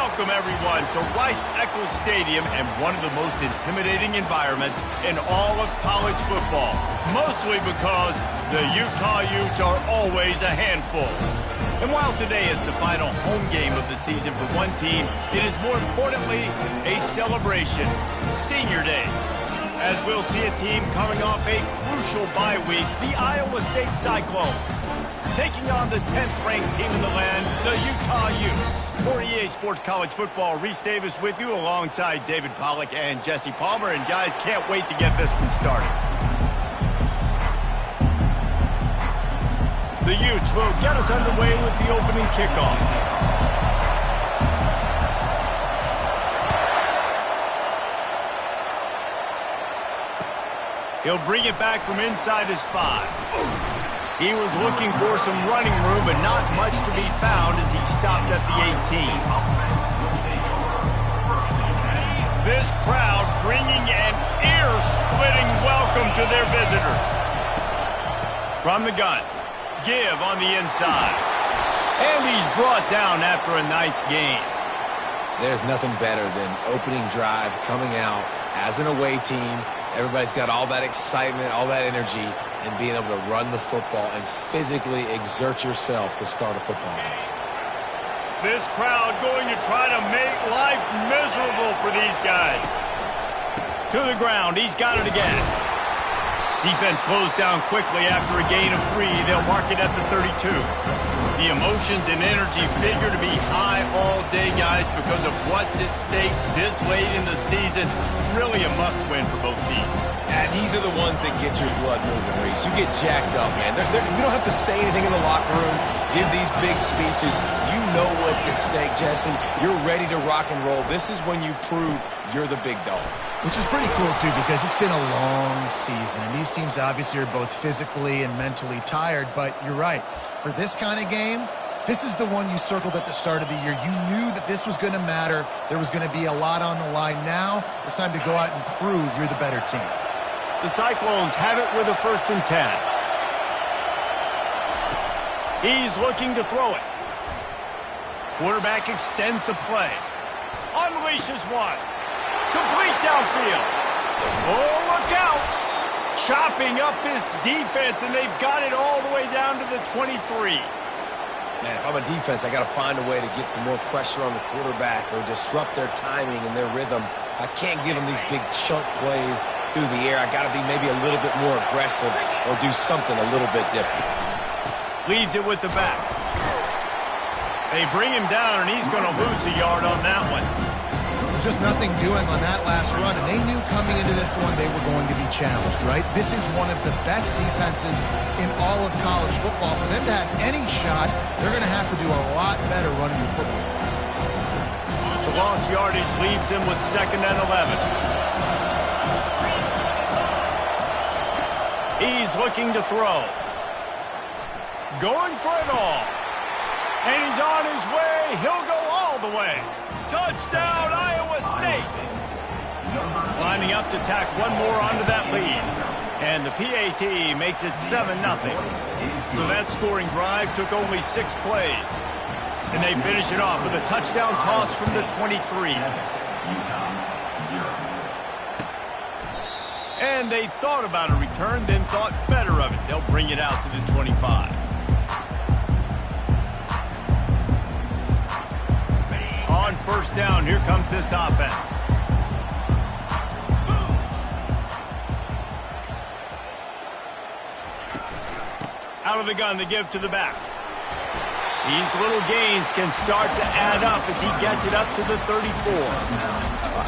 Welcome, everyone, to Rice-Eccles Stadium and one of the most intimidating environments in all of college football, mostly because the Utah Utes are always a handful. And while today is the final home game of the season for one team, it is more importantly a celebration, Senior Day. As we'll see a team coming off a crucial bye week, the Iowa State Cyclones, taking on the 10th-ranked team in the land, the Utah Utes. For EA Sports College Football, Reese Davis with you alongside David Pollack and Jesse Palmer. And guys, can't wait to get this one started. The Utes will get us underway with the opening kickoff. He'll bring it back from inside his 5. He was looking for some running room, but not much to be found as he stopped at the 18. This crowd bringing an ear-splitting welcome to their visitors. From the gun, give on the inside. And he's brought down after a nice gain. There's nothing better than opening drive, coming out as an away team. Everybody's got all that excitement, all that energy, and being able to run the football and physically exert yourself to start a football game. This crowd going to try to make life miserable for these guys. To the ground, he's got it again. Defense closed down quickly after a gain of 3. They'll mark it at the 32. The emotions and energy figure to be high all day, guys, because of what's at stake this late in the season. Really a must-win for both teams. And these are the ones that get your blood moving, Reese. You get jacked up, man. You don't have to say anything in the locker room, give these big speeches. You know what's at stake, Jesse. You're ready to rock and roll. This is when you prove you're the big dog. Which is pretty cool, too, because it's been a long season. And these teams obviously are both physically and mentally tired. But you're right. For this kind of game, this is the one you circled at the start of the year. You knew that this was going to matter. There was going to be a lot on the line. Now it's time to go out and prove you're the better team. The Cyclones have it with a 1st and 10. He's looking to throw it. Quarterback extends the play. Unleashes one. Complete downfield. Oh, look out. Chopping up this defense, and they've got it all the way down to the 23. Man, if I'm a defense, I got to find a way to get some more pressure on the quarterback or disrupt their timing and their rhythm. I can't give them these big chunk plays through the air. I got to be maybe a little bit more aggressive or do something a little bit different. Leaves it with the back. They bring him down, and he's going to lose a yard on that one. Just nothing doing on that last run, and they knew coming into this one they were going to be challenged, right? This is one of the best defenses in all of college football. For them to have any shot, they're going to have to do a lot better running the football. The lost yardage leaves him with 2nd and 11. He's looking to throw. Going for it all. And he's on his way. He'll go all the way. Touchdown, Iowa State! Lining up to tack one more onto that lead. And the PAT makes it 7-0. So that scoring drive took only 6 plays. And they finish it off with a touchdown toss from the 23. And they thought about a return, then thought better of it. They'll bring it out to the 25. On 1st down, here comes this offense. Out of the gun to give to the back. These little gains can start to add up as he gets it up to the 34.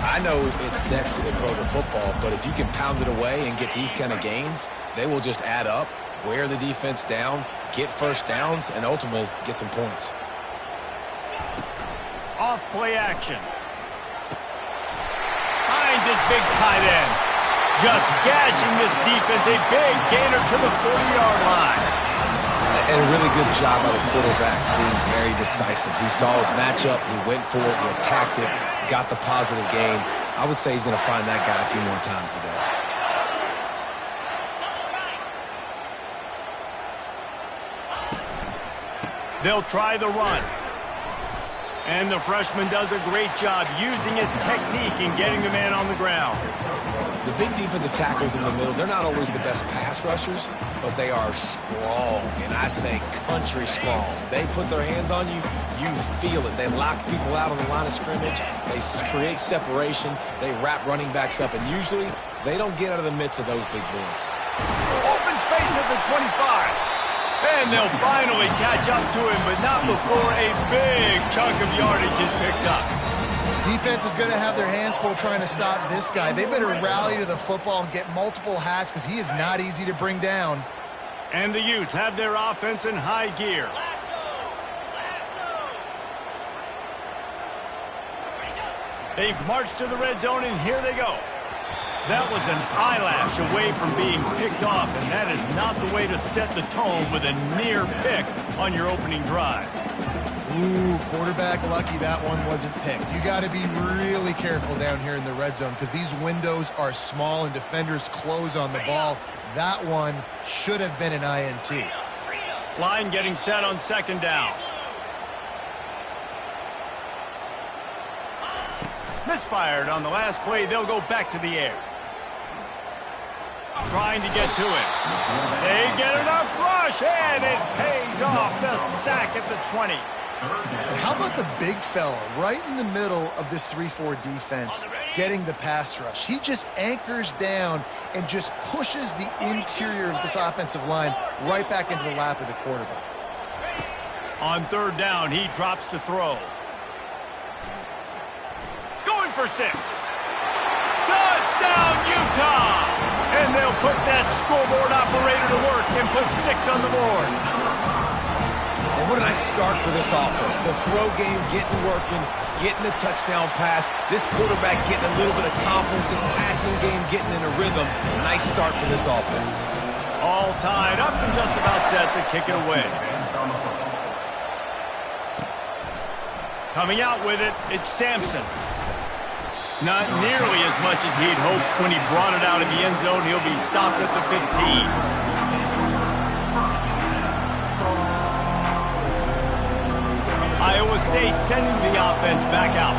I know it's sexy to throw the football, but if you can pound it away and get these kind of gains, they will just add up, wear the defense down, get 1st downs, and ultimately get some points. Off play action. Finds his big tight end. Just gashing this defense. A big gainer to the 40-yard line. And a really good job by the quarterback being very decisive. He saw his matchup. He went for it. He attacked it. Got the positive gain. I would say he's going to find that guy a few more times today. They'll try the run. And the freshman does a great job using his technique in getting the man on the ground. The big defensive tackles in the middle, they're not always the best pass rushers, but they are strong, and I say country strong. They put their hands on you, you feel it. They lock people out on the line of scrimmage. They create separation. They wrap running backs up, and usually they don't get out of the midst of those big boys. Open space at the 25. And they'll finally catch up to him, but not before a big chunk of yardage is picked up. Defense is going to have their hands full trying to stop this guy. They better rally to the football and get multiple hats because he is not easy to bring down. And the Utes have their offense in high gear. They've marched to the red zone, and here they go. That was an eyelash away from being picked off, and that is not the way to set the tone with a near pick on your opening drive. Ooh, quarterback lucky that one wasn't picked. You got to be really careful down here in the red zone because these windows are small and defenders close on the ball. That one should have been an INT. Line getting set on second down. Misfired on the last play. They'll go back to the air. Trying to get to it. They get enough rush, and it pays off. The sack at the 20. And how about the big fella right in the middle of this 3-4 defense getting the pass rush? He just anchors down and just pushes the interior of this offensive line right back into the lap of the quarterback. On third down, he drops to throw. Going for 6. Touchdown, Utah! And they'll put that scoreboard operator to work and put 6 on the board. And what a nice start for this offense. The throw game getting working, getting the touchdown pass. This quarterback getting a little bit of confidence. This passing game getting in a rhythm. Nice start for this offense. All tied up and just about set to kick it away. Coming out with it, it's Sampson. Not nearly as much as he'd hoped when he brought it out of the end zone. He'll be stopped at the 15. Iowa State sending the offense back out.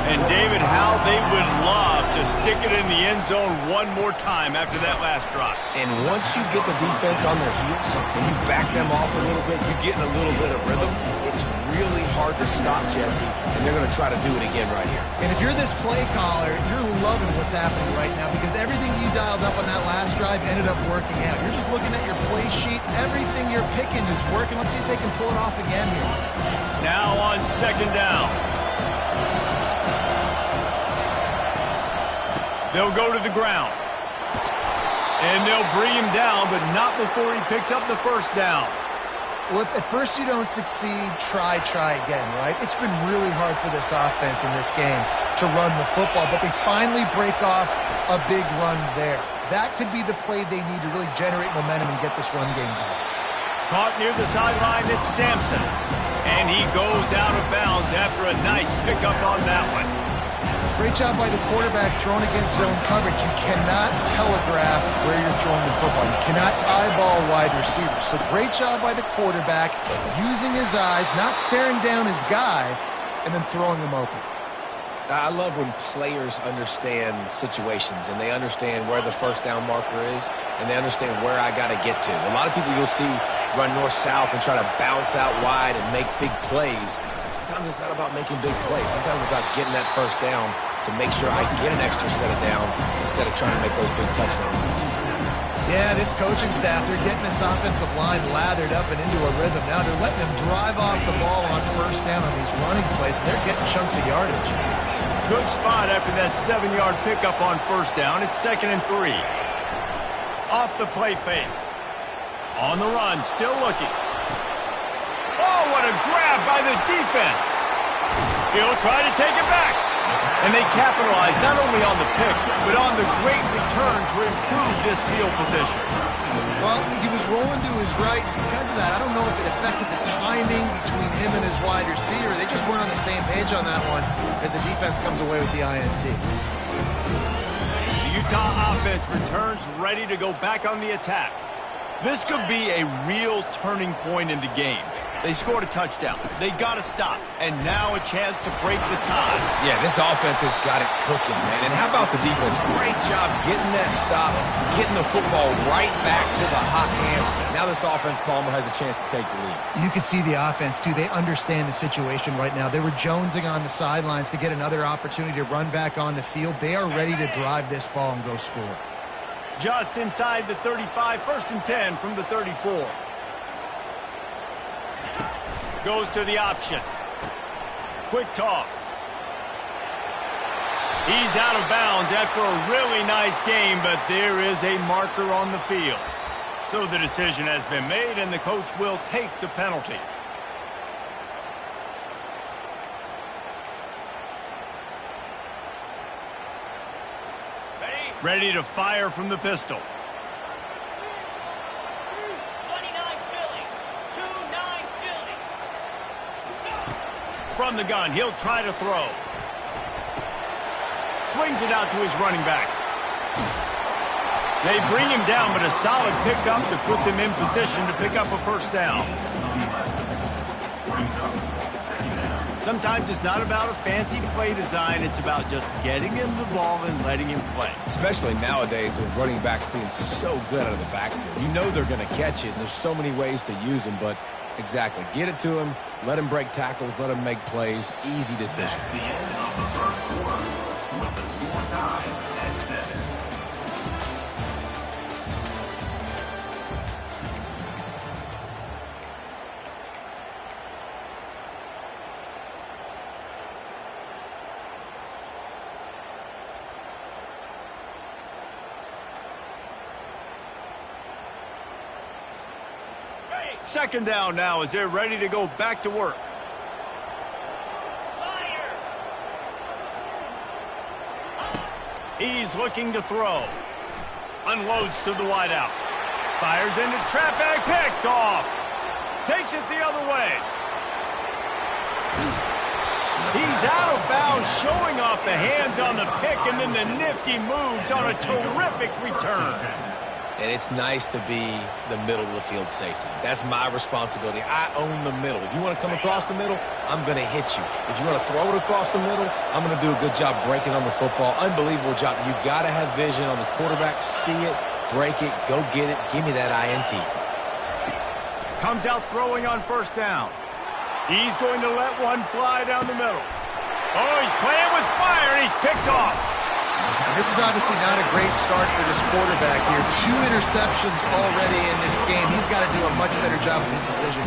And David, how they would love to stick it in the end zone one more time after that last drive. And once you get the defense on their heels and you back them off a little bit, you get in a little bit of rhythm, it's really hard to stop, Jesse, and they're going to try to do it again right here. And if you're this play caller, you're loving what's happening right now because everything you dialed up on that last drive ended up working out. You're just looking at your play sheet. Everything you're picking is working. Let's see if they can pull it off again here. Now on second down. They'll go to the ground. And they'll bring him down, but not before he picks up the first down. Well, if at first you don't succeed, try again, right? It's been really hard for this offense in this game to run the football, but they finally break off a big run there. That could be the play they need to really generate momentum and get this run game going. Caught near the sideline, it's Sampson. And he goes out of bounds after a nice pickup on that one. Great job by the quarterback throwing against zone coverage. You cannot telegraph where you're throwing the football. You cannot eyeball wide receivers. So great job by the quarterback using his eyes, not staring down his guy, and then throwing him open. I love when players understand situations and they understand where the first down marker is and they understand where I got to get to. A lot of people you'll see run north-south and try to bounce out wide and make big plays. Sometimes it's not about making big plays. Sometimes it's about getting that first down to make sure I get an extra set of downs instead of trying to make those big touchdowns. Yeah, this coaching staff, they're getting this offensive line lathered up and into a rhythm. Now they're letting them drive off the ball on first down on these running plays, and they're getting chunks of yardage. Good spot after that 7-yard pickup on first down. It's 2nd and 3. Off the play fake. On the run, still looking. Oh, what a grab by the defense. He'll try to take it back. And they capitalize not only on the pick, but on the great return to improve this field position. Well, he was rolling to his right because of that. I don't know if it affected the timing between him and his wide receiver. They just weren't on the same page on that one as the defense comes away with the INT. The Utah offense returns ready to go back on the attack. This could be a real turning point in the game. They scored a touchdown. They got to stop. And now a chance to break the tie. Yeah, this offense has got it cooking, man. And how about the defense? Great job getting that stop, getting the football right back to the hot hand. Now this offense, Palmer, has a chance to take the lead. You can see the offense, too. They understand the situation right now. They were jonesing on the sidelines to get another opportunity to run back on the field. They are ready to drive this ball and go score. Just inside the 35, 1st and 10 from the 34. Goes to the option. Quick toss. He's out of bounds after a really nice game, but there is a marker on the field. So the decision has been made, and the coach will take the penalty. Ready to fire from the pistol. 29 Philly. 2-9 Philly. From the gun, he'll try to throw. Swings it out to his running back. They bring him down, but a solid pickup to put them in position to pick up a first down. Sometimes it's not about a fancy play design. It's about just getting him the ball and letting him play. Especially nowadays with running backs being so good out of the backfield. You know they're going to catch it, and there's so many ways to use them, but exactly. Get it to him, let him break tackles, let him make plays. Easy decision. Second down now as they're ready to go back to work. He's looking to throw. Unloads to the wideout. Fires into traffic. Picked off. Takes it the other way. He's out of bounds, showing off the hands on the pick, and then the nifty moves on a terrific return. And it's nice to be the middle of the field safety. That's my responsibility. I own the middle. If you want to come across the middle, I'm going to hit you. If you want to throw it across the middle, I'm going to do a good job breaking on the football. Unbelievable job. You've got to have vision on the quarterback. See it, break it, go get it. Give me that INT. Comes out throwing on first down. He's going to let one fly down the middle. Oh, he's playing with fire, and he's picked off. And this is obviously not a great start for this quarterback here. 2 interceptions already in this game. He's got to do a much better job with his decision.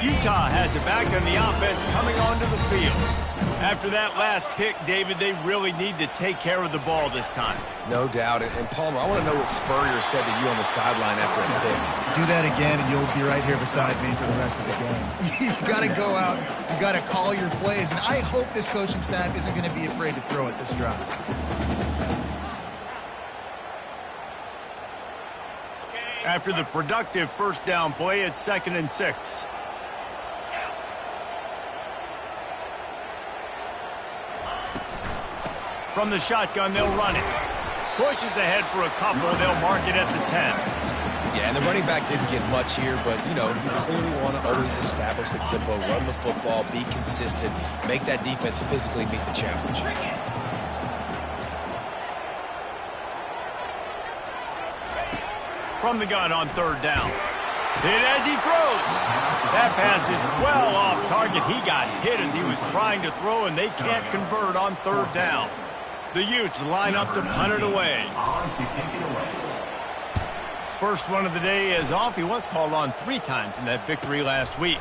Utah has it back, and the offense coming onto the field. After that last pick, David, they really need to take care of the ball this time. No doubt. And Palmer, I want to know what Spurrier said to you on the sideline after a pick. Do that again, and you'll be right here beside me for the rest of the game. You got to go out. You got to call your plays. And I hope this coaching staff isn't going to be afraid to throw it this drive. After the productive first down play, it's 2nd and 6. From the shotgun, they'll run it. Pushes ahead for a couple. They'll mark it at the 10. Yeah, and the running back didn't get much here, but, you know, you clearly want to always establish the tempo, run the football, be consistent, make that defense physically meet the challenge. From the gun on 3rd down. Hit as he throws. That pass is well off target. He got hit as he was trying to throw, and they can't convert on 3rd down. The Utes line up to punt it away. First one of the day is off. He was called on 3 times in that victory last week.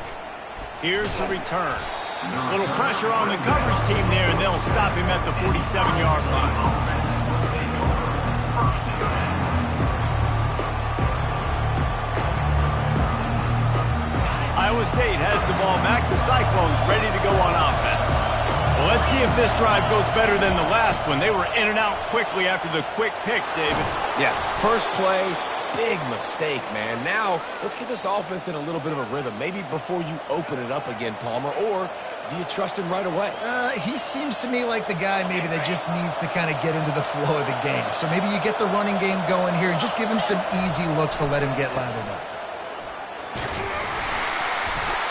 Here's the return. A little pressure on the coverage team there, and they'll stop him at the 47-yard line. Iowa State has the ball back. The Cyclones ready to go on offense. Well, let's see if this drive goes better than the last one. They were in and out quickly after the quick pick, David. Yeah, first play, big mistake, man. Now, let's get this offense in a little bit of a rhythm. Maybe before you open it up again, Palmer, or do you trust him right away? He seems to me like the guy maybe that just needs to kind of get into the flow of the game. So maybe you get the running game going here and just give him some easy looks to let him get lathered up.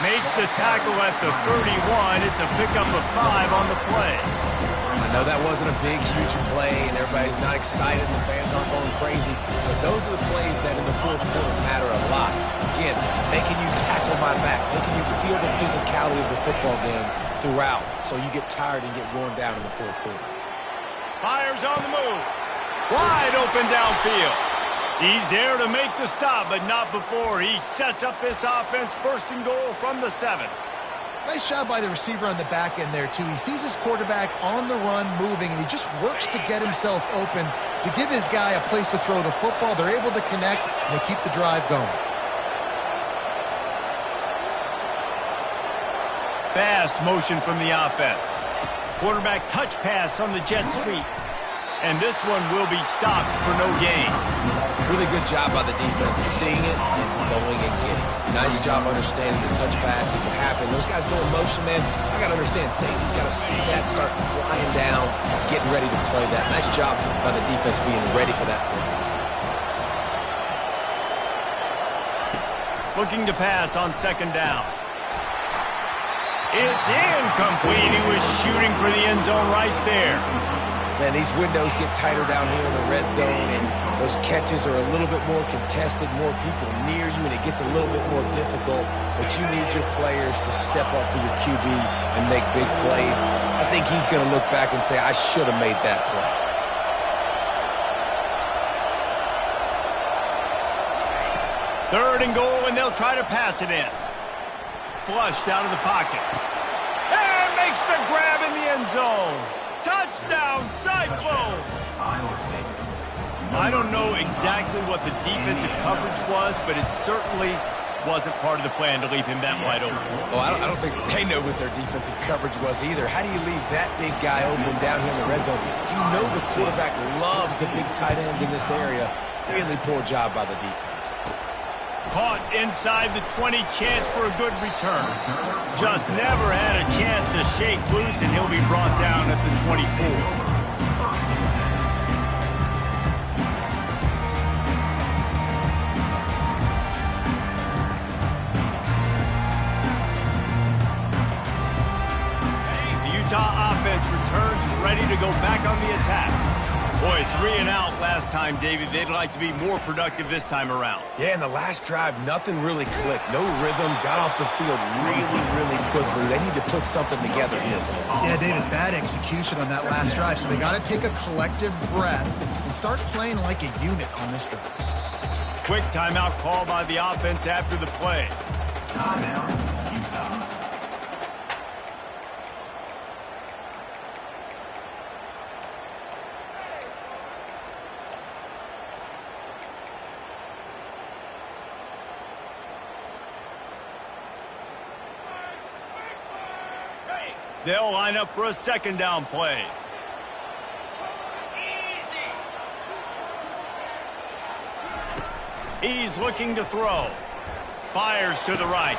Makes the tackle at the 31. It's a pickup of 5 on the play. I know that wasn't a big, huge play, and everybody's not excited, and the fans aren't going crazy, but those are the plays that in the fourth quarter matter a lot. Again, making you tackle my back, making you feel the physicality of the football game throughout, so you get tired and get worn down in the fourth quarter. Fires on the move. Wide open downfield. He's there to make the stop, but not before he sets up this offense. First and goal from the 7. Nice job by the receiver on the back end there, too. He sees his quarterback on the run moving, and he just works to get himself open to give his guy a place to throw the football. They're able to connect, and they keep the drive going. Fast motion from the offense. Quarterback touch pass on the jet sweep. And this one will be stopped for no gain. Really good job by the defense, seeing it and going and getting it. Nice job understanding the touch pass. It can happen. Those guys go in motion, man. I got to understand, safety's got to see that, start flying down, getting ready to play that. Nice job by the defense being ready for that play. Looking to pass on second down. It's incomplete. He was shooting for the end zone right there. Man, these windows get tighter down here in the red zone, and those catches are a little bit more contested, more people near you, and it gets a little bit more difficult. But you need your players to step up for your QB and make big plays. I think he's going to look back and say, I should have made that play. Third and goal, and they'll try to pass it in. Flushed out of the pocket. And makes the grab in the end zone. Touchdown, Cyclones! I don't know exactly what the defensive coverage was, but it certainly wasn't part of the plan to leave him that wide open. Well, I don't think they know what their defensive coverage was either. How do you leave that big guy open down here in the red zone? You know the quarterback loves the big tight ends in this area. Really poor job by the defense. Caught inside the 20, chance for a good return. Just never had a chance to shake loose, and he'll be brought down at the 24. The Utah offense returns ready to go back on the attack. Boy, 3 and out last time, David. They'd like to be more productive this time around. Yeah, in the last drive, nothing really clicked. No rhythm, got off the field really quickly. They need to put something together here. Yeah, David, bad execution on that last drive. So they got to take a collective breath and start playing like a unit on this drive. Quick timeout call by the offense after the play. Timeout, Utah. They'll line up for a second down play. He's looking to throw. Fires to the right.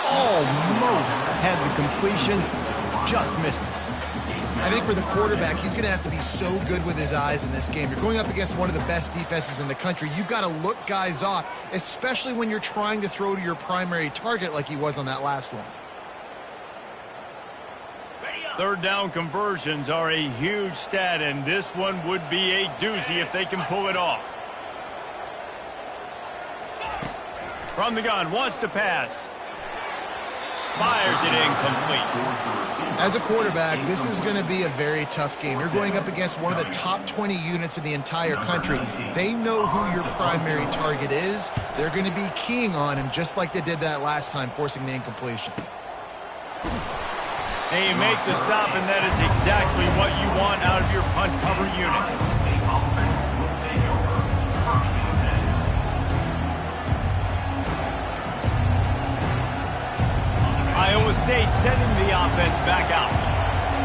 Almost had the completion. Just missed it. I think for the quarterback, he's going to have to be so good with his eyes in this game. You're going up against one of the best defenses in the country. You've got to look guys off, especially when you're trying to throw to your primary target like he was on that last one. Third down conversions are a huge stat, and this one would be a doozy if they can pull it off. From the gun, wants to pass. Fires it incomplete. As a quarterback, this is going to be a very tough game. You're going up against one of the top 20 units in the entire country. They know who your primary target is. They're going to be keying on him just like they did that last time, forcing the incompletion. They make the stop, and that is exactly what you want out of your punt cover unit. Iowa State sending the offense back out.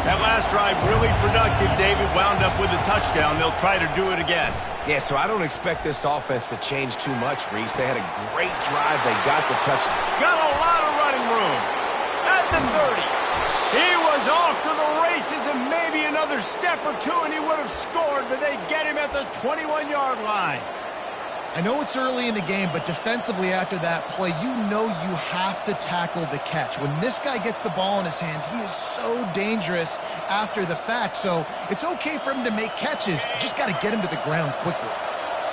That last drive really productive. David wound up with a touchdown. They'll try to do it again. Yeah, so I don't expect this offense to change too much, Reese. They had a great drive. They got the touchdown. Got a lot of running room. At the 30. He was off to the races and maybe another step or two and he would have scored, but they get him at the 21-yard line. I know it's early in the game, but defensively after that play, you know you have to tackle the catch. When this guy gets the ball in his hands, he is so dangerous after the fact. So it's okay for him to make catches. You just got to get him to the ground quickly.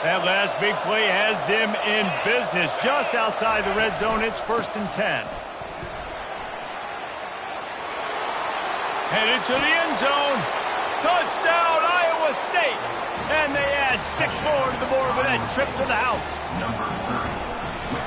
That last big play has them in business. Just outside the red zone, it's 1st and 10. Headed to the end zone. Touchdown, Iowa State. And they add 6 more to the board with that trip to the house.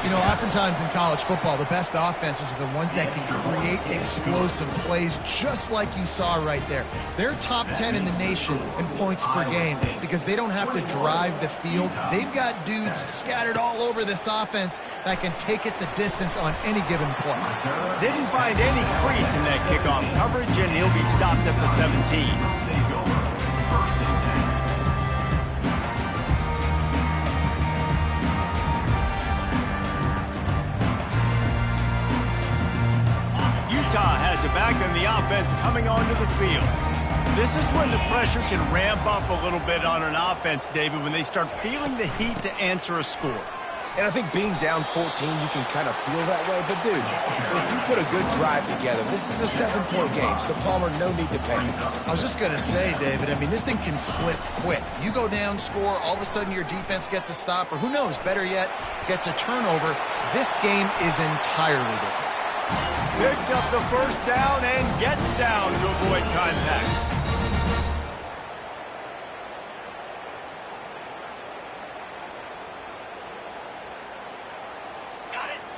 You know, oftentimes in college football, the best offenses are the ones that can create explosive plays just like you saw right there. They're top 10 in the nation in points per game because they don't have to drive the field. They've got dudes scattered all over this offense that can take it the distance on any given play. Didn't find any crease in that kickoff coverage, and he'll be stopped at the 17. Utah has it back and the offense coming onto the field. This is when the pressure can ramp up a little bit on an offense, David, when they start feeling the heat to answer a score. And I think being down 14, you can kind of feel that way. But, dude, if you put a good drive together, this is a 7-point game, so Palmer, no need to panic. I was just going to say, David, I mean, this thing can flip quick. You go down, score, all of a sudden your defense gets a stop, or who knows, better yet, gets a turnover. This game is entirely different. Picks up the first down and gets down to avoid contact.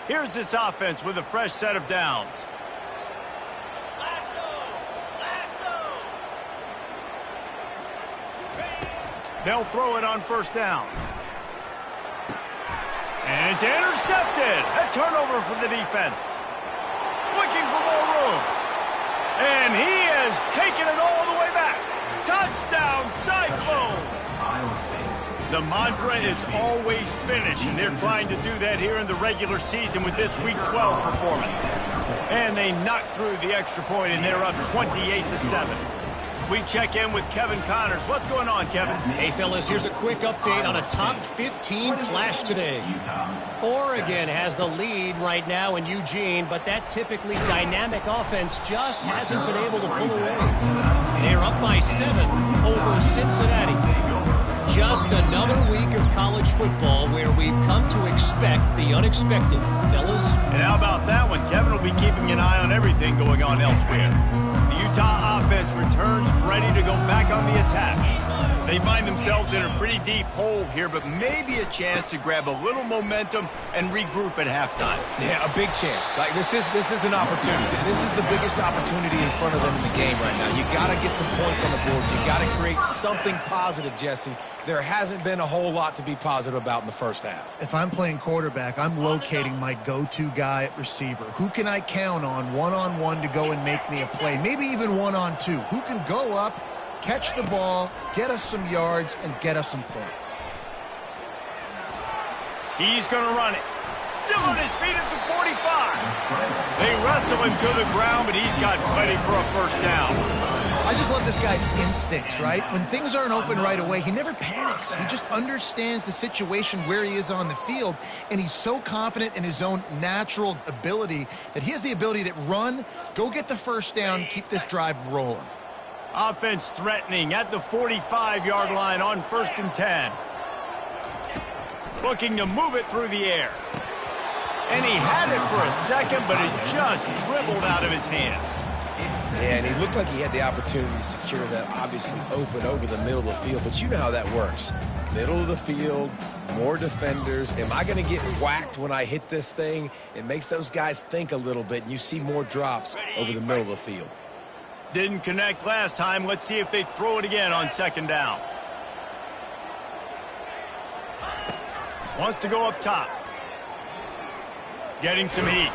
Here's this offense with a fresh set of downs. They'll throw it on first down. And it's intercepted. A turnover for the defense. Looking for more room. And he has taken it all the way back. Touchdown, Cyclones. The mantra is always finish, and they're trying to do that here in the regular season with this Week 12 performance. And they knock through the extra point, and they're up 28-7. We check in with Kevin Connors. What's going on, Kevin? Hey, fellas, here's a quick update on a top 15 flash today. Oregon has the lead right now in Eugene, but that typically dynamic offense just hasn't been able to pull away. They're up by 7 over Cincinnati. Just another week of college football where we've come to expect the unexpected, fellas. And how about that one? Kevin will be keeping an eye on everything going on elsewhere. The Utah offense returns ready to go back on the attack. They find themselves in a pretty deep hole here, but maybe a chance to grab a little momentum and regroup at halftime. Yeah, a big chance. Like this is an opportunity. This is the biggest opportunity in front of them in the game right now. You got to get some points on the board. You got to create something positive, Jesse. There hasn't been a whole lot to be positive about in the first half. If I'm playing quarterback, I'm locating my go-to guy at receiver. Who can I count on one-on-one to go and make me a play? Maybe even one-on-two. Who can go up, catch the ball, get us some yards, and get us some points? He's going to run it. Still on his feet at the 45. They wrestle him to the ground, but he's got plenty for a first down. I just love this guy's instincts, right? When things aren't open right away, he never panics. He just understands the situation where he is on the field, and he's so confident in his own natural ability that he has the ability to run, go get the first down, keep this drive rolling. Offense threatening at the 45-yard line on 1st and 10. Looking to move it through the air. And he had it for a second, but it just dribbled out of his hands. Yeah, and he looked like he had the opportunity to secure that, obviously open over the middle of the field. But you know how that works. Middle of the field, more defenders. Am I going to get whacked when I hit this thing? It makes those guys think a little bit, and you see more drops over the middle of the field. Didn't connect last time. Let's see if they throw it again on 2nd down. Wants to go up top. Getting some heat.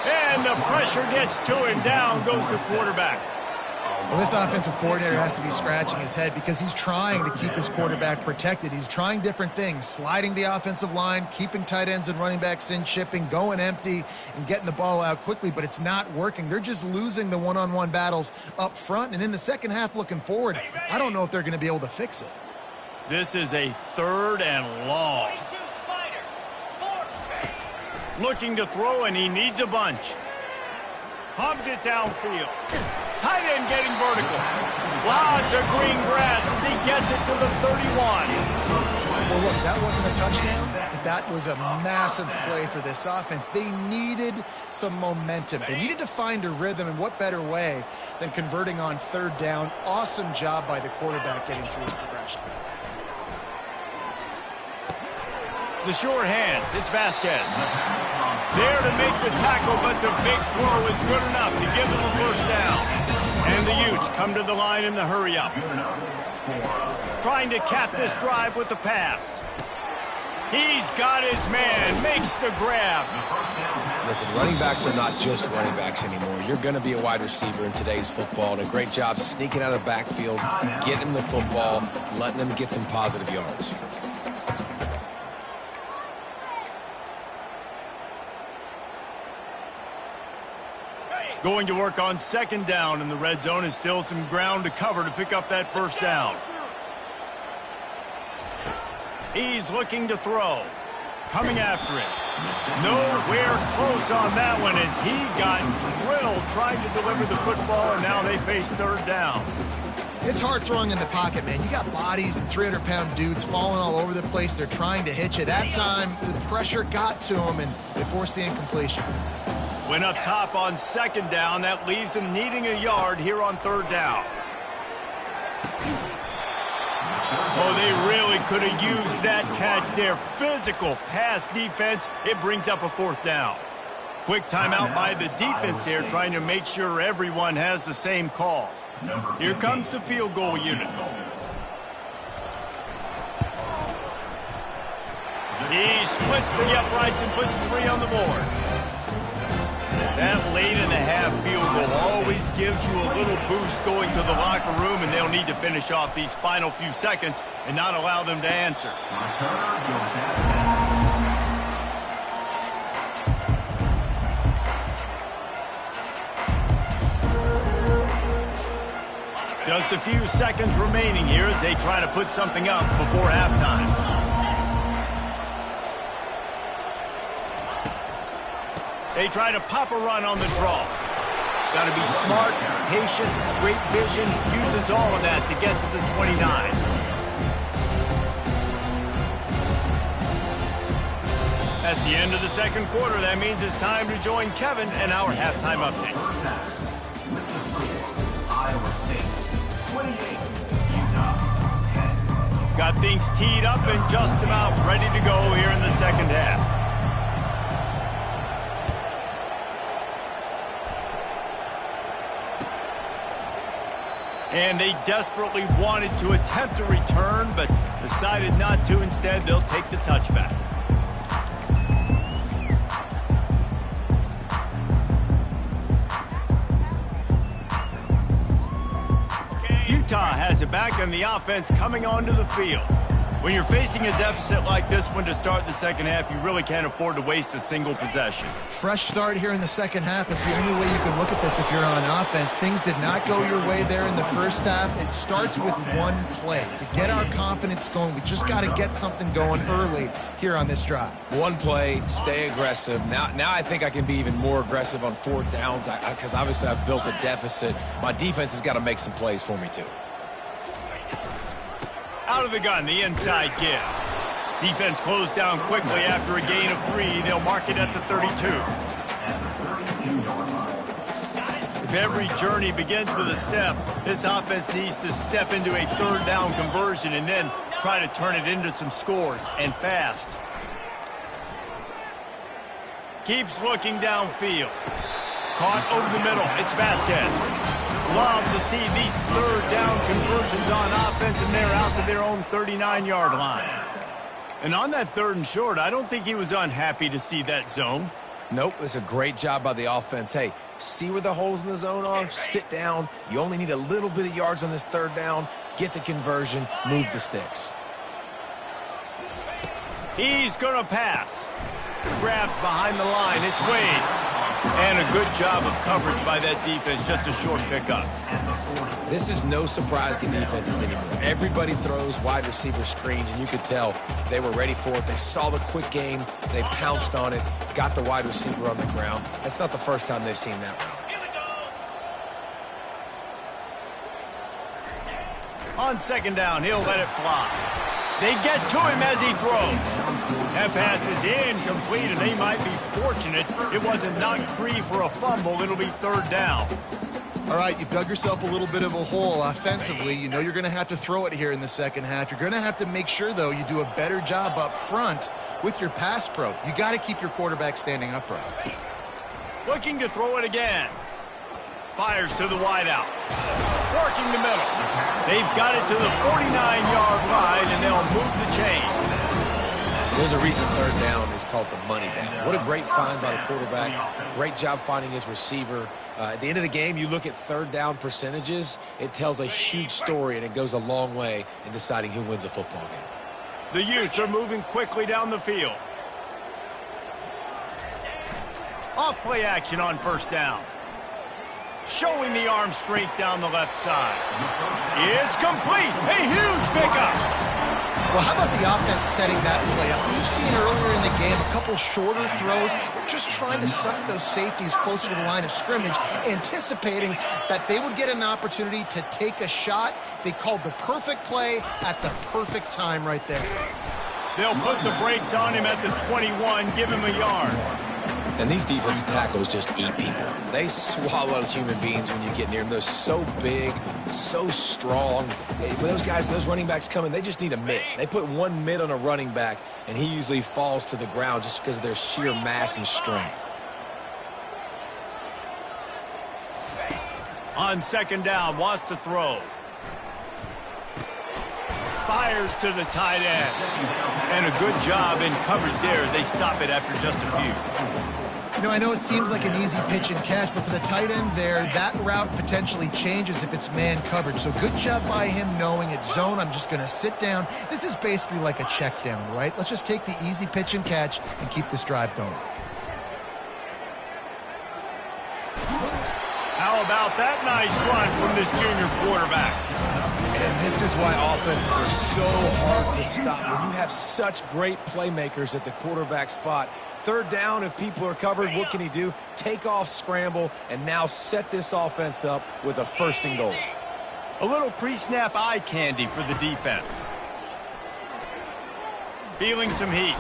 And the pressure gets to him. Down goes the quarterback. Well, this offensive coordinator has to be scratching his head because he's trying to keep his quarterback protected. He's trying different things, sliding the offensive line, keeping tight ends and running backs in, chipping, going empty, and getting the ball out quickly, but it's not working. They're just losing the one-on-one battles up front, and in the second half looking forward, I don't know if they're going to be able to fix it. This is a 3rd and long. Looking to throw, and he needs a bunch. Pumps it downfield. Tight end getting vertical. Lots of green grass as he gets it to the 31. Well, look, that wasn't a touchdown, but that was a massive play for this offense. They needed some momentum. They needed to find a rhythm, and what better way than converting on 3rd down. Awesome job by the quarterback getting through his progression. The sure hands. It's Vasquez. There to make the tackle, but the big throw is good enough to give them a first down. And the Utes come to the line in the hurry-up. Trying to cap this drive with the pass. He's got his man. Makes the grab. Listen, running backs are not just running backs anymore. You're going to be a wide receiver in today's football, and a great job sneaking out of the backfield, getting the football, letting them get some positive yards. Going to work on 2nd down in the red zone, is still some ground to cover to pick up that first down. He's looking to throw. Coming after it. Nowhere close on that one as he got drilled trying to deliver the football, and now they face 3rd down. It's hard throwing in the pocket, man. You got bodies and 300-pound dudes falling all over the place. They're trying to hit you. That time, the pressure got to them, and they forced the incompletion. Went up top on 2nd down. That leaves them needing a yard here on 3rd down. Oh, they really could have used that catch there. Physical pass defense. It brings up a 4th down. Quick timeout by the defense there, trying to make sure everyone has the same call. Here comes the field goal unit. He splits the uprights and puts 3 on the board. That late in the half field goal always gives you a little boost going to the locker room, and they'll need to finish off these final few seconds and not allow them to answer. Just a few seconds remaining here as they try to put something up before halftime. They try to pop a run on the draw. Got to be smart, patient, great vision, uses all of that to get to the 29. That's the end of the 2nd quarter. That means it's time to join Kevin and our halftime update. Iowa State 28, Utah 10. Got things teed up and just about ready to go here in the 2nd half. And they desperately wanted to attempt a return, but decided not to. Instead, they'll take the touchback. Utah has it back, and the offense coming onto the field. When you're facing a deficit like this one to start the 2nd half, you really can't afford to waste a single possession. Fresh start here in the 2nd half is the only way you can look at this if you're on offense. Things did not go your way there in the 1st half. It starts with one play. To get our confidence going, we just got to get something going early here on this drive. One play, stay aggressive. Now I think I can be even more aggressive on 4th downs because obviously I've built a deficit. My defense has got to make some plays for me too. Out of the gun, the inside give. Defense closed down quickly after a gain of 3. They'll mark it at the 32. If every journey begins with a step, this offense needs to step into a 3rd down conversion and then try to turn it into some scores, and fast. Keeps looking downfield. Caught over the middle. It's Vasquez. Love to see these 3rd down conversions on offense, and they're out to their own 39-yard line. And on that 3rd and short, I don't think he was unhappy to see that zone. Nope, it's a great job by the offense. Hey, see where the holes in the zone are? Sit down. You only need a little bit of yards on this third down. Get the conversion. Move the sticks. He's going to pass. Grabbed behind the line. It's Wade. And a good job of coverage by that defense. Just a short pickup. This is no surprise to defenses anymore. Everybody throws wide receiver screens, and you could tell they were ready for it. They saw the quick game. They pounced on it, got the wide receiver on the ground. That's not the first time they've seen that route. Here we go. On second down, he'll let it fly. They get to him as he throws. That pass is incomplete, and they might be fortunate it wasn't knocked free for a fumble. It'll be third down. All right, you've dug yourself a little bit of a hole offensively. You know you're going to have to throw it here in the second half. You're going to have to make sure, though, you do a better job up front with your pass pro. You got to keep your quarterback standing upright. Looking to throw it again. Fires to the wideout. Working the middle. They've got it to the 49-yard line, and they'll move the chains. There's a reason third down is called the money down. What a great find by the quarterback. Great job finding his receiver. At the end of the game, you look at third down percentages. It tells a huge story, and it goes a long way in deciding who wins a football game. The Utes are moving quickly down the field. Off play action on first down. Showing the arm strength down the left side. It's complete. A huge pickup. Well, how about the offense setting that play up? We've seen earlier in the game a couple shorter throws. They're just trying to suck those safeties closer to the line of scrimmage, anticipating that they would get an opportunity to take a shot. They called the perfect play at the perfect time right there. They'll put the brakes on him at the 21, give him a yard. And these defensive tackles just eat people. They swallow human beings when you get near them. They're so big, so strong. When those guys, those running backs come in, they just need a mitt. They put one mitt on a running back, and he usually falls to the ground just because of their sheer mass and strength. On second down, wants to throw. Fires to the tight end. And a good job in coverage there as they stop it after just a few. You know, I know it seems like an easy pitch and catch, but for the tight end there, that route potentially changes if it's man coverage. So good job by him knowing it's zone. I'm just going to sit down. This is basically like a check down, right? Let's just take the easy pitch and catch and keep this drive going. How about that nice run from this junior quarterback? And this is why offenses are so hard to stop. When you have such great playmakers at the quarterback spot, third down, if people are covered, what can he do? Take off, scramble, and now set this offense up with a first and goal. A little pre-snap eye candy for the defense. Feeling some heat.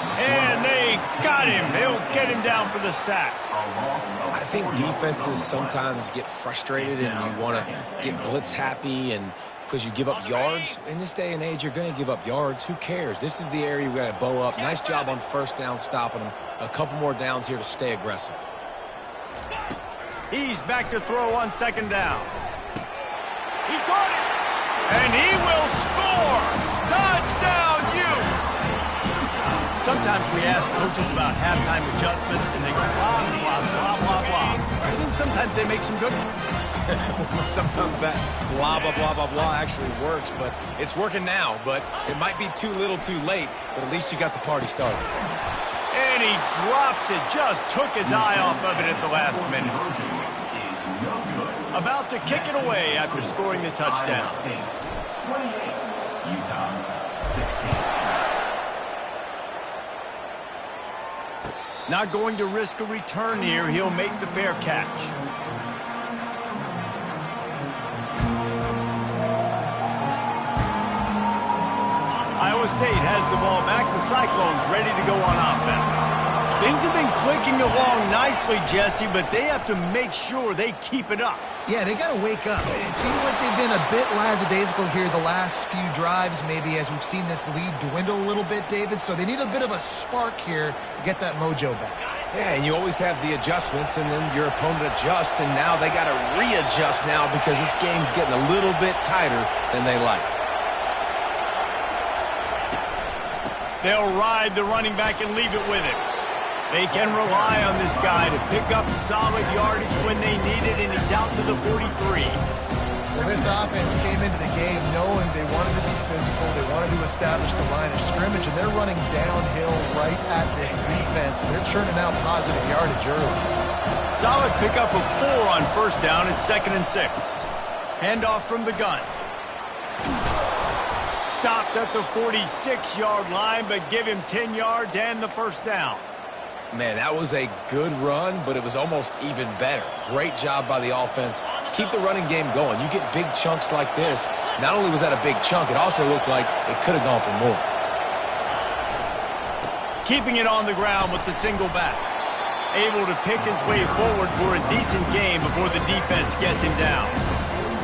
And they got him. They'll get him down for the sack. I think defenses sometimes get frustrated and you want to get blitz happy and because you give up yards. In this day and age, you're going to give up yards. Who cares? This is the area we got to bow up. Nice job on first down stopping them. A couple more downs here to stay aggressive. He's back to throw on second down. He caught it. And he will score. Touchdown, Utes. Sometimes we ask coaches about halftime adjustments, and they go blah, blah, blah, blah, blah. And then sometimes they make some good ones. Sometimes that blah, blah, blah, blah, blah actually works, but it's working now. But it might be too little too late, but at least you got the party started. And he drops it, just took his eye off of it at the last minute. About to kick it away after scoring the touchdown. 28, Utah 16. Not going to risk a return here. He'll make the fair catch. Iowa State has the ball back. The Cyclones ready to go on offense. Things have been clicking along nicely, Jesse, but they have to make sure they keep it up. Yeah, they got to wake up. It seems like they've been a bit lackadaisical here the last few drives, maybe as we've seen this lead dwindle a little bit, David. So they need a bit of a spark here to get that mojo back. Yeah, and you always have the adjustments, and then your opponent adjusts, and now they got to readjust now because this game's getting a little bit tighter than they liked. They'll ride the running back and leave it with him. They can rely on this guy to pick up solid yardage when they need it, and he's out to the 43. Well, this offense came into the game knowing they wanted to be physical, they wanted to establish the line of scrimmage, and they're running downhill right at this defense, and they're churning out positive yardage early. Solid pickup of 4 on first down. It's 2nd and 6. Handoff from the gun. Stopped at the 46-yard line, but give him 10 yards and the first down. Man, that was a good run, but it was almost even better. Great job by the offense. Keep the running game going. You get big chunks like this. Not only was that a big chunk, it also looked like it could have gone for more. Keeping it on the ground with the single back. Able to pick his way forward for a decent game before the defense gets him down.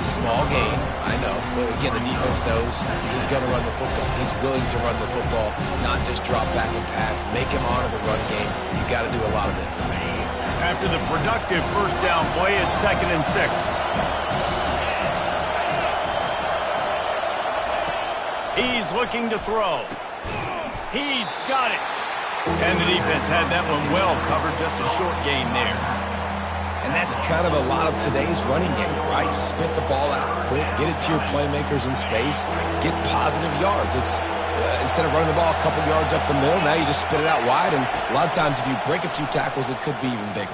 Small game, I know. But again, the defense knows he's going to run the football. He's willing to run the football, not just drop back and pass. Make him honor the run game. You got to do a lot of this. After the productive first down play, it's 2nd and 6. He's looking to throw. He's got it. And the defense had that one well covered, just a short gain there. And that's kind of a lot of today's running game, right? Spit the ball out quick, get it to your playmakers in space, get positive yards. It's instead of running the ball a couple yards up the middle, now you just spit it out wide, and a lot of times if you break a few tackles, it could be even bigger.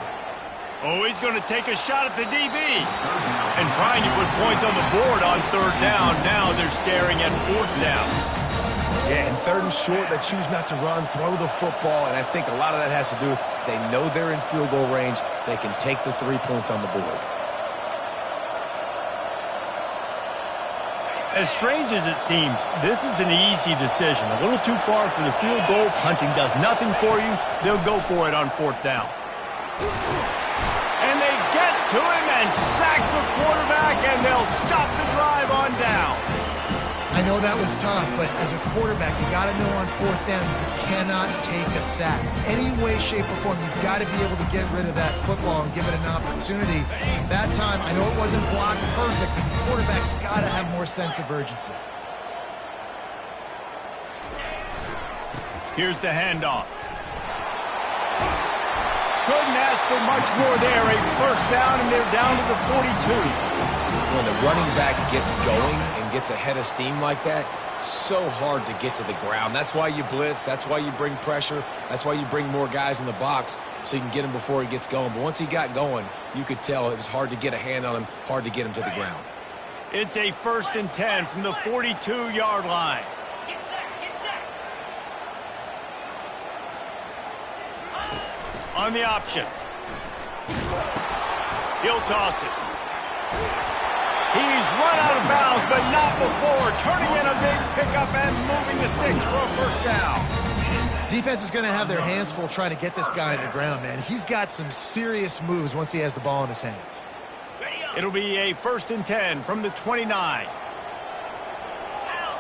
Oh, he's going to take a shot at the DB. And trying to put points on the board on 3rd down. Now they're staring at 4th down. Yeah, and 3rd and short, they choose not to run, throw the football, and I think a lot of that has to do with they know they're in field goal range. They can take the 3 points on the board. As strange as it seems, this is an easy decision. A little too far for the field goal. Punting does nothing for you. They'll go for it on 4th down. And they get to him and sack the quarterback, and they'll stop the drive on down. I know that was tough, but as a quarterback, you got to know on 4th down, you cannot take a sack. Any way, shape, or form, you've got to be able to get rid of that football and give it an opportunity. That time, I know it wasn't blocked perfect, but the quarterback's got to have more sense of urgency. Here's the handoff. Couldn't ask for much more there. A first down, and they're down to the 42. When the running back gets going and gets ahead of steam like that, so hard to get to the ground. That's why you blitz. That's why you bring pressure. That's why you bring more guys in the box so you can get him before he gets going. But once he got going, you could tell it was hard to get a hand on him, hard to get him to the ground. It's a 1st and 10 from the 42-yard line. Get set, get set. On the option. He'll toss it. He's run out of bounds, but not before. Turning in a big pickup and moving the sticks for a first down. Defense is going to have their hands full trying to get this guy on the ground, man. He's got some serious moves once he has the ball in his hands. It'll be a 1st and 10 from the 29. Now,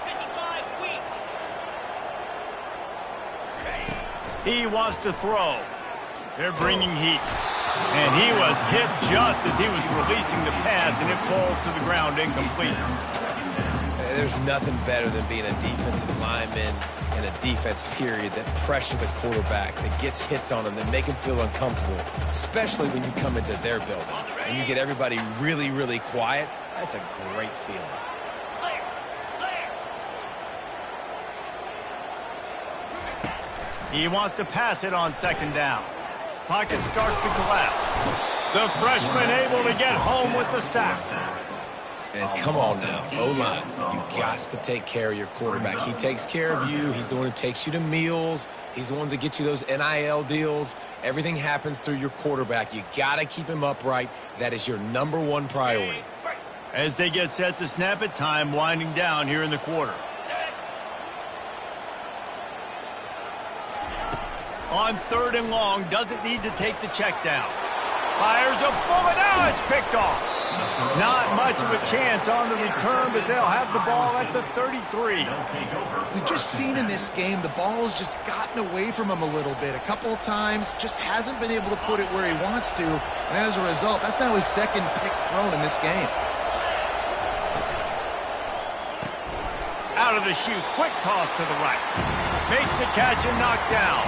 55 weak. He wants to throw. They're bringing heat. And he was hit just as he was releasing the pass, and it falls to the ground incomplete. There's nothing better than being a defensive lineman in a defense period that pressure the quarterback, that gets hits on him, that make him feel uncomfortable, especially when you come into their building and you get everybody really, really quiet. That's a great feeling. Clear, clear. He wants to pass it on 2nd down. Pocket starts to collapse. The freshman able to get home with the sack. And come on now, O-line, you got to take care of your quarterback. He takes care of you. He's the one who takes you to meals. He's the one that gets you those NIL deals. Everything happens through your quarterback. You got to keep him upright. That is your #1 priority. As they get set to snap it, time winding down here in the quarter. On 3rd and long, doesn't need to take the check down. Fires a bullet, now it's picked off. Not much of a chance on the return, but they'll have the ball at the 33. We've just seen in this game the ball has just gotten away from him a little bit. A couple of times, just hasn't been able to put it where he wants to. And as a result, that's now his 2nd pick thrown in this game. Out of the chute, quick toss to the right. Makes the catch and knocked down.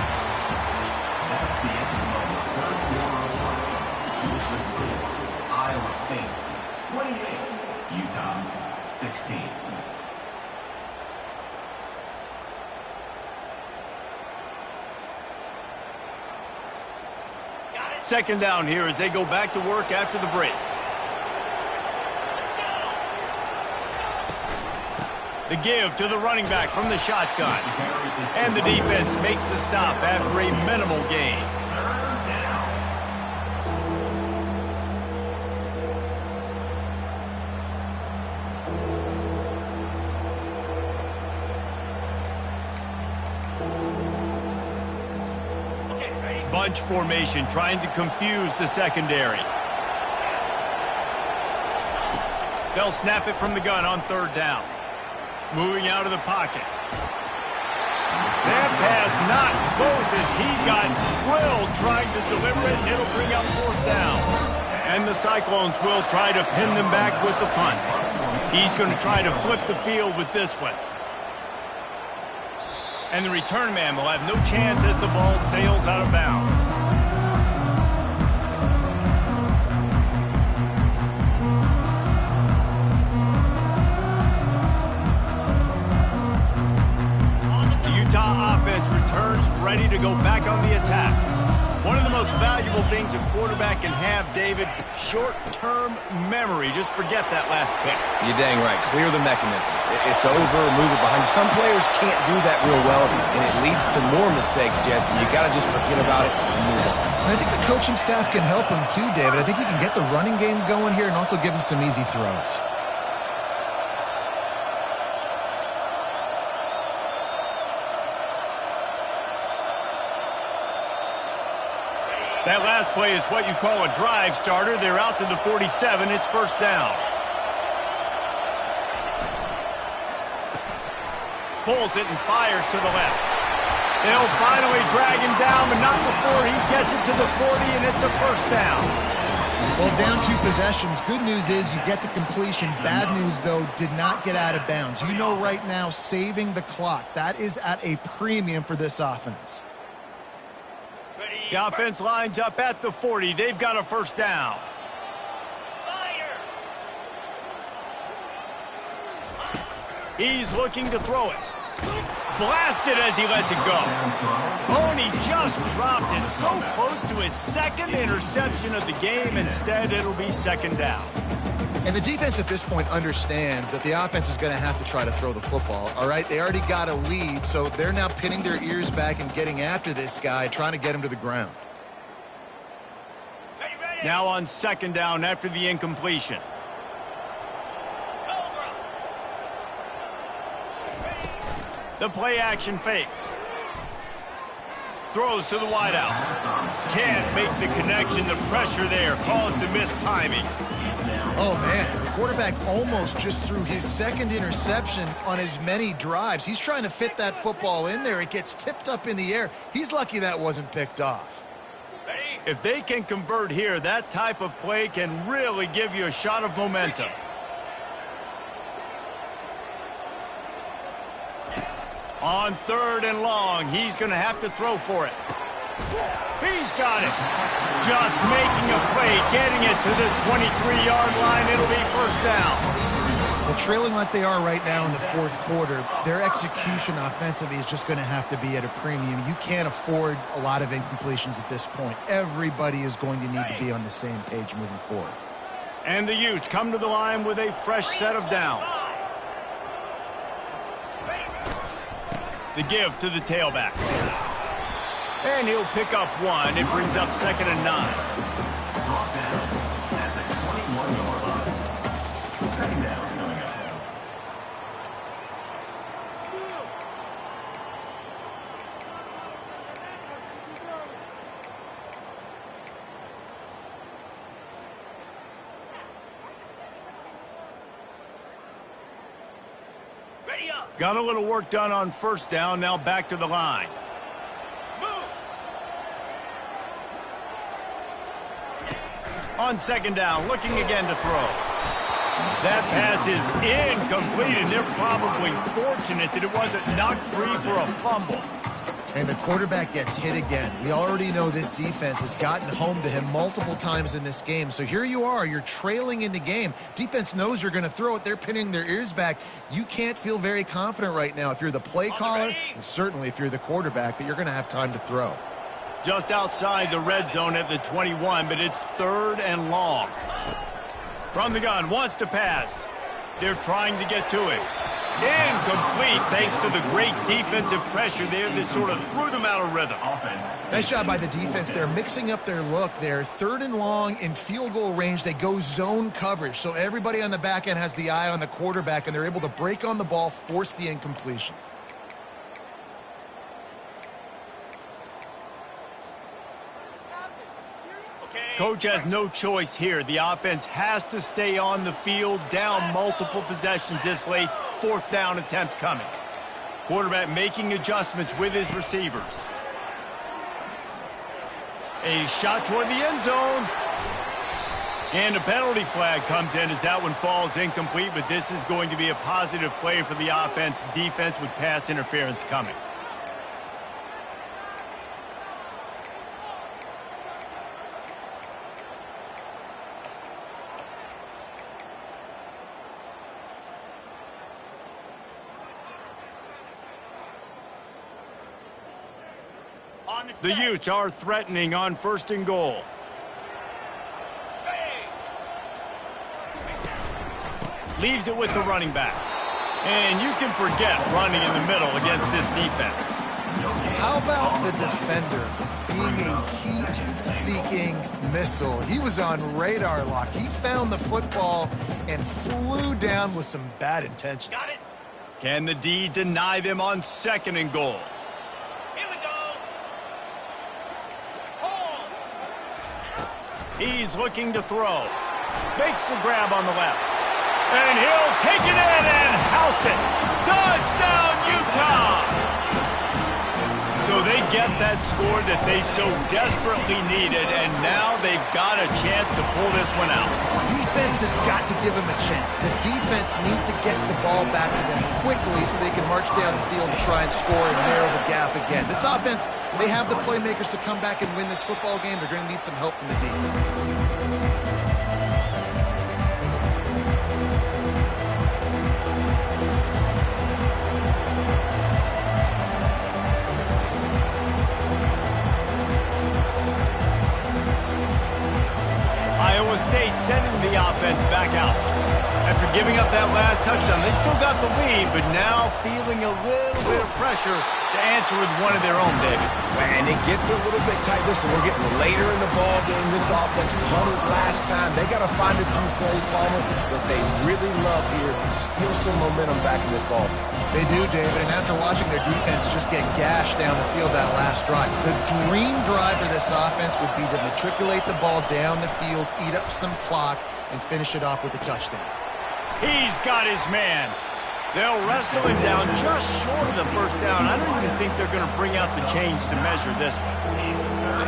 Second down here as they go back to work after the break. The give to the running back from the shotgun. And the defense makes the stop after a minimal gain. Bunch formation trying to confuse the secondary. They'll snap it from the gun on third down. Moving out of the pocket. That pass not Moses. He got drilled trying to deliver it, and it'll bring up fourth down. And the Cyclones will try to pin them back with the punt. He's going to try to flip the field with this one. And the return man will have no chance as the ball sails out of bounds. The Utah offense returns ready to go back on the attack. One of the most valuable things a quarterback can have, David, short-term memory. Just forget that last pick. You're dang right. Clear the mechanism. It's over, move it behind you. Some players can't do that real well, and it leads to more mistakes, Jesse. You got to just forget about it and move on. And I think the coaching staff can help him too, David. I think he can get the running game going here and also give him some easy throws. That last play is what you call a drive starter. They're out to the 47. It's first down. Pulls it and fires to the left. They'll finally drag him down, but not before he gets it to the 40, and it's a first down. Well, down 2 possessions. Good news is you get the completion. Bad news, though, did not get out of bounds. You know right now, saving the clock. That is at a premium for this offense. The offense lines up at the 40. They've got a first down. He's looking to throw it. Blasted as he lets it go. Oh, and he just dropped it so close to his second interception of the game. Instead, it'll be second down. And the defense at this point understands that the offense is going to have to try to throw the football, all right? They already got a lead, so they're now pinning their ears back and getting after this guy, trying to get him to the ground. Now on second down after the incompletion. The play action fake. Throws to the wideout. Can't make the connection. The pressure there caused the missed timing. Oh, man, the quarterback almost just threw his second interception on as many drives. He's trying to fit that football in there. It gets tipped up in the air. He's lucky that wasn't picked off. If they can convert here, that type of play can really give you a shot of momentum. On third and long, he's going to have to throw for it. He's got it. Just making a play, getting it to the 23-yard line. It'll be first down. Well, trailing like they are right now in the fourth quarter, their execution offensively is just going to have to be at a premium. You can't afford a lot of incompletions at this point. Everybody is going to need to be on the same page moving forward. And the Utes come to the line with a fresh set of downs. The give to the tailback. And he'll pick up one. It brings up second and 9. Got a little work done on first down. Now back to the line. On second down, looking again to throw. That pass is incomplete, and they're probably fortunate that it wasn't knocked free for a fumble. And the quarterback gets hit again. We already know this defense has gotten home to him multiple times in this game. So here you are, you're trailing in the game. Defense knows you're going to throw it. They're pinning their ears back. You can't feel very confident right now if you're the play caller, and certainly if you're the quarterback, that you're going to have time to throw. Just outside the red zone at the 21, but it's 3rd and long. From the gun, wants to pass. They're trying to get to it. Incomplete, thanks to the great defensive pressure there that sort of threw them out of rhythm. Nice job by the defense. They're mixing up their look. They're 3rd and long in field goal range. They go zone coverage. So everybody on the back end has the eye on the quarterback, and they're able to break on the ball, force the incompletion. Coach has no choice here. The offense has to stay on the field, down multiple possessions this late. 4th down attempt coming. Quarterback making adjustments with his receivers. A shot toward the end zone. And a penalty flag comes in as that one falls incomplete, but this is going to be a positive play for the offense. Defense with pass interference coming. The Utes are threatening on 1st and goal. Leaves it with the running back. And you can forget running in the middle against this defense. How about the defender being a heat-seeking missile? He was on radar lock. He found the football and flew down with some bad intentions. Got it. Can the D deny them on 2nd and goal? Here we go. He's looking to throw. Makes the grab on the left. And he'll take it in and house it. Touchdown, Utah! So they get that score that they so desperately needed, and now they've got a chance to pull this one out. Defense has got to give them a chance. The defense needs to get the ball back to them quickly so they can march down the field and try and score and narrow the gap again. This offense, they have the playmakers to come back and win this football game. They're going to need some help from the defense. Iowa State sending the offense back out. After giving up that last touchdown, they still got the lead, but now feeling a little bit of pressure to answer with one of their own, David. And it gets a little bit tight. Listen, we're getting later in the ball game. This offense punted last time. They got to find a few plays, Palmer, that they really love here. Steal some momentum back in this ball game. They do, David, and after watching their defense just get gashed down the field that last drive, the dream drive for this offense would be to matriculate the ball down the field, eat up some clock, and finish it off with a touchdown. He's got his man. They'll wrestle him down just short of the 1st down. I don't even think they're going to bring out the chains to measure this one.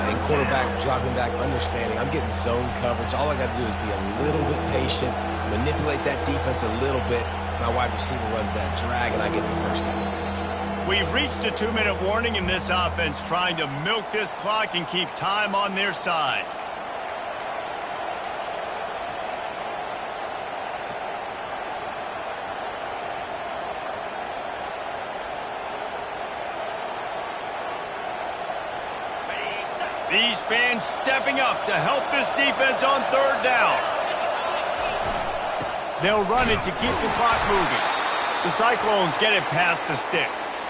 And quarterback dropping back, understanding. I'm getting zone coverage. All I got to do is be a little bit patient, manipulate that defense a little bit. My wide receiver runs that drag, and I get the 1st down. We've reached a 2-minute warning in this offense, trying to milk this clock and keep time on their side. These fans stepping up to help this defense on 3rd down. They'll run it to keep the clock moving. The Cyclones get it past the sticks.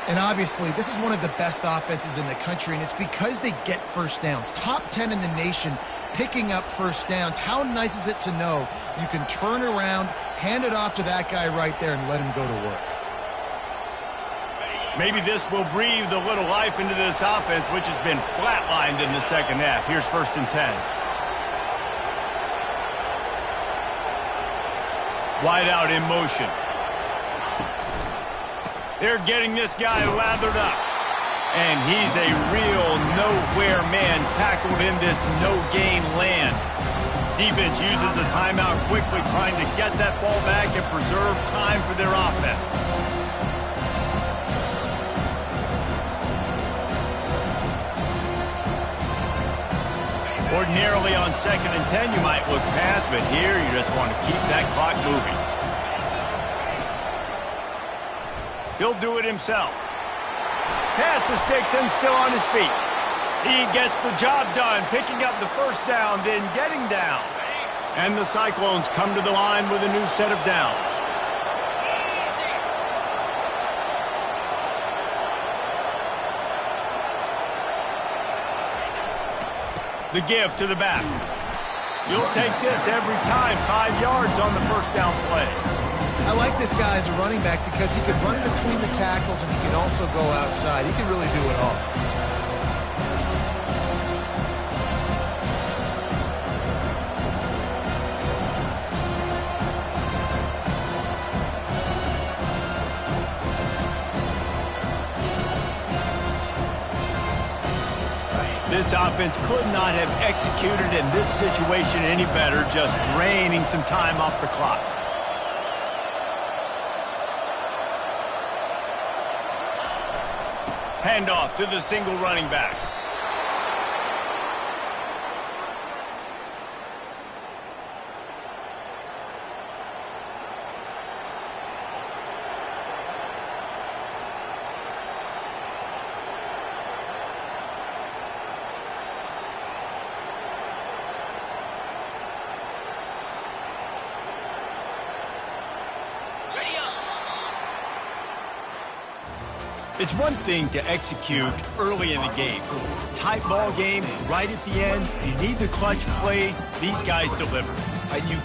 And obviously, this is one of the best offenses in the country, and it's because they get 1st downs. Top 10 in the nation picking up 1st downs. How nice is it to know you can turn around, hand it off to that guy right there, and let him go to work? Maybe this will breathe a little life into this offense, which has been flatlined in the 2nd half. Here's 1st and 10. Wide out in motion. They're getting this guy lathered up. And he's a real nowhere man tackled in this no-gain land. Defense uses a timeout quickly, trying to get that ball back and preserve time for their offense. Ordinarily on 2nd and 10, you might look past, but here you just want to keep that clock moving. He'll do it himself. Past the sticks and still on his feet. He gets the job done, picking up the first down, then getting down. And the Cyclones come to the line with a new set of downs. The give to the back. You'll take this every time. 5 yards on the first down play. I like this guy as a running back because he can run between the tackles and he can also go outside. He can really do it all. This offense could not have executed in this situation any better, just draining some time off the clock. Handoff to the single running back. It's one thing to execute early in the game. Tight ball game, right at the end, you need the clutch plays. These guys deliver. You